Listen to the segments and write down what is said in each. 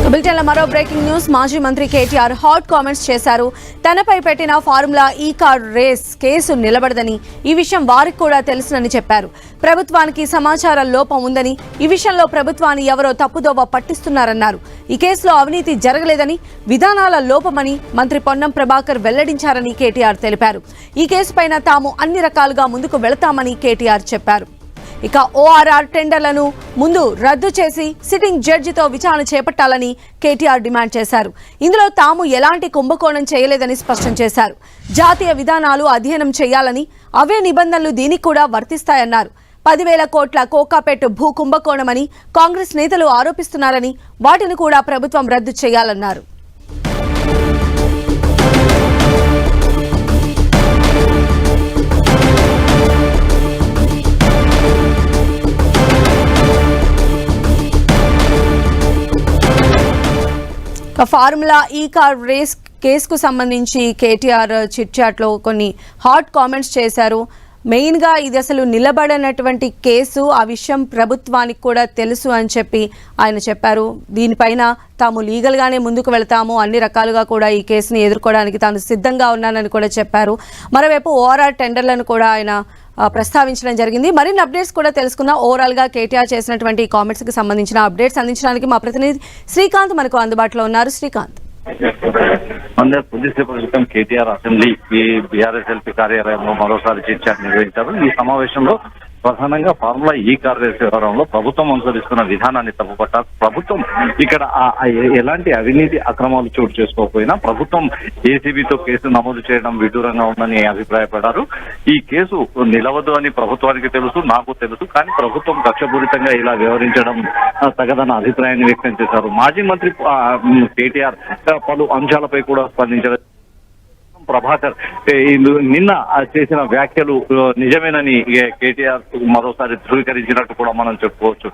బులెటిన్లో మరో breaking news. మాజీ మంత్రి కేటీఆర్ హాట్ కామెంట్స్ చేశారు. తనపై పెట్టిన ఫార్ములా ఈ కార్ రేస్ కేసు నిలబడదని, ఈ విషయం వారికి కూడా తెలుసునని చెప్పారు. ప్రభుత్వానికి సమాచార లోపం ఉందని, ఈ విషయంలో ప్రభుత్వాన్ని ఎవరో తప్పుదోవ పట్టిస్తున్నారన్నారు. ఈ కేసులో అవినీతి జరగలేదని, విధానాల లోపమని మంత్రి పొన్నం ప్రభాకర్ వెల్లడించారని కేటీఆర్ తెలిపారు. ఈ కేసుపైన తాము అన్ని రకాలుగా ముందుకు వెళతామని కేటీఆర్ చెప్పారు. ఇక ఓఆర్ఆర్ టెండర్లను ముందు రద్దు చేసి సిట్టింగ్ జడ్జితో విచారణ చేపట్టాలని కేటీఆర్ డిమాండ్ చేశారు. ఇందులో తాము ఎలాంటి కుంభకోణం చేయలేదని స్పష్టం చేశారు. జాతీయ విధానాలు అధ్యయనం చేయాలని, అవే నిబంధనలు దీనికి కూడా వర్తిస్తాయన్నారు. 10,000 కోట్ల కోకాపేట్ భూ కుంభకోణమని కాంగ్రెస్ నేతలు ఆరోపిస్తున్నారని, వాటిని కూడా ప్రభుత్వం రద్దు చేయాలన్నారు. ఫార్ములా ఈ కార్ రేస్ కేసుకు సంబంధించి కేటీఆర్ చిట్ చాట్లో కొన్ని హాట్ కామెంట్స్ చేశారు. మెయిన్గా ఇది అసలు నిలబడనటువంటి కేసు, ఆ విషయం ప్రభుత్వానికి కూడా తెలుసు అని చెప్పి ఆయన చెప్పారు. దీనిపైన తాము లీగల్గానే ముందుకు వెళతాము, అన్ని రకాలుగా కూడా ఈ కేసుని ఎదుర్కోవడానికి తాను సిద్ధంగా ఉన్నానని కూడా చెప్పారు. మరోవైపు ఓఆర్ఆర్ టెండర్లను కూడా ఆయన ప్రస్తావించడం జరిగింది. మరిన్ని అప్డేట్స్ కూడా తెలుసుకున్న ఓవరాల్గా కేటీఆర్ చేసినటువంటి ఈ కామెంట్స్కి సంబంధించిన అప్డేట్స్ అందించడానికి మా ప్రతినిధి శ్రీకాంత్ మనకు అందుబాటులో ఉన్నారు. శ్రీకాంత్, కొద్దిసేపు క్రితం కేటీఆర్ అసెంబ్లీ బీఆర్ఎస్ఎల్పీ కార్యాలయంలో మరోసారి చర్చ నిర్వహించారు. ఈ సమావేశంలో ప్రధానంగా ఫార్ములా ఈ కార్ రేస్ వ్యవహారంలో ప్రభుత్వం అనుసరిస్తున్న విధానాన్ని తప్పుపట్టారు. ప్రభుత్వం ఇక్కడ ఎలాంటి అవినీతి అక్రమాలు చోటు చేసుకోకపోయినా ప్రభుత్వం ఏసీబీతో కేసు నమోదు చేయడం విడ్డూరంగా ఉందని అభిప్రాయపడ్డారు. ఈ కేసు నిలవదు అని ప్రభుత్వానికి తెలుసు, నాకు తెలుసు, కానీ ప్రభుత్వం కక్షపూరితంగా ఇలా వ్యవహరించడం తగదన్న అభిప్రాయాన్ని వ్యక్తం చేశారు. మాజీ మంత్రి కేటీఆర్ పలు అంశాలపై కూడా స్పందించారు. ప్రభాకర్ నిన్న చేసిన వ్యాఖ్యలు నిజమేనని కేటీఆర్ మరోసారి ధృవీకరించినట్టు కూడా మనం చెప్పుకోవచ్చు.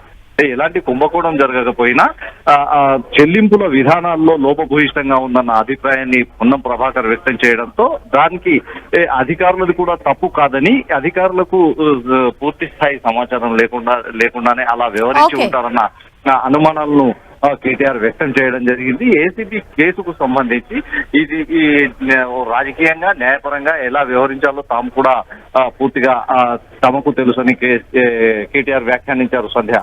ఎలాంటి కుంభకోణం జరగకపోయినా చెల్లింపుల విధానాల్లో లోపభూయిష్టంగా ఉందన్న అభిప్రాయాన్ని పొన్నం ప్రభాకర్ వ్యక్తం చేయడంతో దానికి అధికారులది కూడా తప్పు కాదని, అధికారులకు పూర్తి స్థాయి సమాచారం లేకుండానే అలా వ్యవహరించి ఉంటారన్న అనుమానాలను కేటీఆర్ వ్యక్తం చేయడం జరిగింది. ఏసీబీ కేసుకు సంబంధించి ఇది రాజకీయంగా న్యాయపరంగా ఎలా వ్యవహరించాలో తాము కూడా పూర్తిగా తమకు తెలుసని కేటీఆర్ వ్యాఖ్యానించారు. సంధ్య.